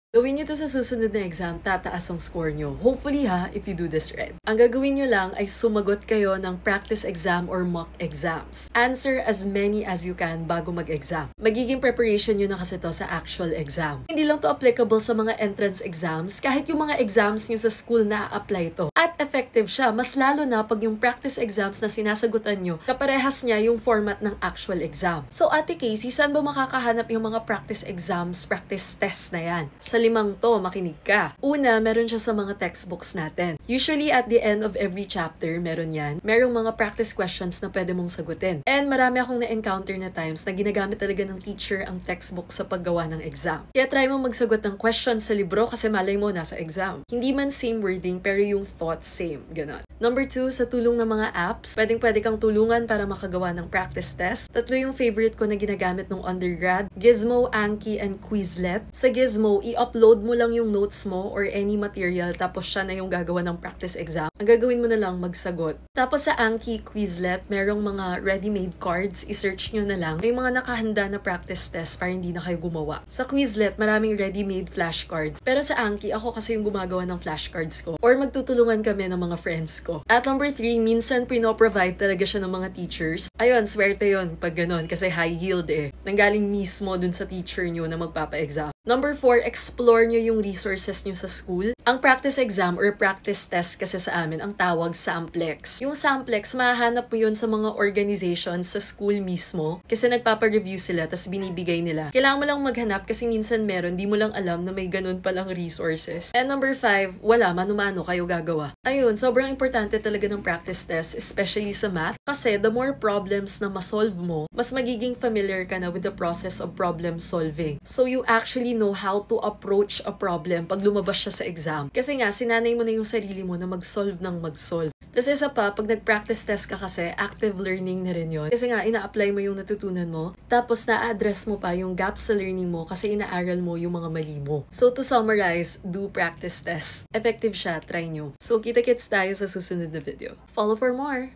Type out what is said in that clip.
Gawin nyo to sa susunod na exam, tataas ang score nyo. Hopefully if you do this right. Ang gagawin nyo lang ay sumagot kayo ng practice exam or mock exams. Answer as many as you can bago mag-exam. Magiging preparation nyo na kasi to sa actual exam. Hindi lang to applicable sa mga entrance exams, kahit yung mga exams nyo sa school na-apply to. At effective siya, mas lalo na pag yung practice exams na sinasagutan nyo, kaparehas niya yung format ng actual exam. So Ate Casey, saan ba makakahanap yung mga practice exams, practice tests na yan? Sa 5 to, makinig ka. Una, meron siya sa mga textbooks natin. Usually at the end of every chapter, meron yan. Merong mga practice questions na pwede mong sagutin. And marami akong na-encounter na times na ginagamit talaga ng teacher ang textbook sa paggawa ng exam. Kaya try mo magsagot ng questions sa libro kasi malay mo nasa exam. Hindi man same wording pero yung thoughts same. Ganon. Number 2, sa tulong ng mga apps, pwede kang tulungan para makagawa ng practice test. 3 yung favorite ko na ginagamit nung undergrad, Gizmo, Anki, and Quizlet. Sa Gizmo, i-upload mo lang yung notes mo or any material tapos siya na yung gagawa ng practice exam. Ang gagawin mo na lang magsagot. Tapos sa Anki, Quizlet, merong mga ready-made cards. I-search nyo na lang. May mga nakahanda na practice test para hindi na kayo gumawa. Sa Quizlet, maraming ready-made flashcards. Pero sa Anki, ako kasi yung gumagawa ng flashcards ko. Or magtutulungan kami ng mga friends ko. At number 3, minsan pino-provide talaga siya ng mga teachers. Ayun, swerte yun pag ganon kasi high yield Nanggaling mismo dun sa teacher nyo na magpapa-exam. Number 4, explore nyo yung resources nyo sa school. Ang practice exam or practice test kasi sa amin, ang tawag Samplex. Yung Samplex, mahahanap mo yun sa mga organizations sa school mismo kasi nagpapa-review sila tapos binibigay nila. Kailangan mo lang maghanap kasi minsan meron, di mo lang alam na may ganun palang resources. And number 5, wala, mano-mano kayo gagawa. Ayun, sobrang importante talaga ng practice test, especially sa math, kasi the more problems na masolve mo, mas magiging familiar ka na with the process of problem solving. So you actually know how to approach a problem pag lumabas siya sa exam. Kasi nga, sinanay mo na yung sarili mo na mag-solve ng mag-solve. Tapos isa pa, pag nag-practice test ka kasi, active learning na rin yun. Kasi nga, ina-apply mo yung natutunan mo. Tapos na-address mo pa yung gaps sa learning mo kasi ina-aral mo yung mga mali mo. So to summarize, do practice test. Effective siya, try nyo. So kita-kits tayo sa susunod na video. Follow for more!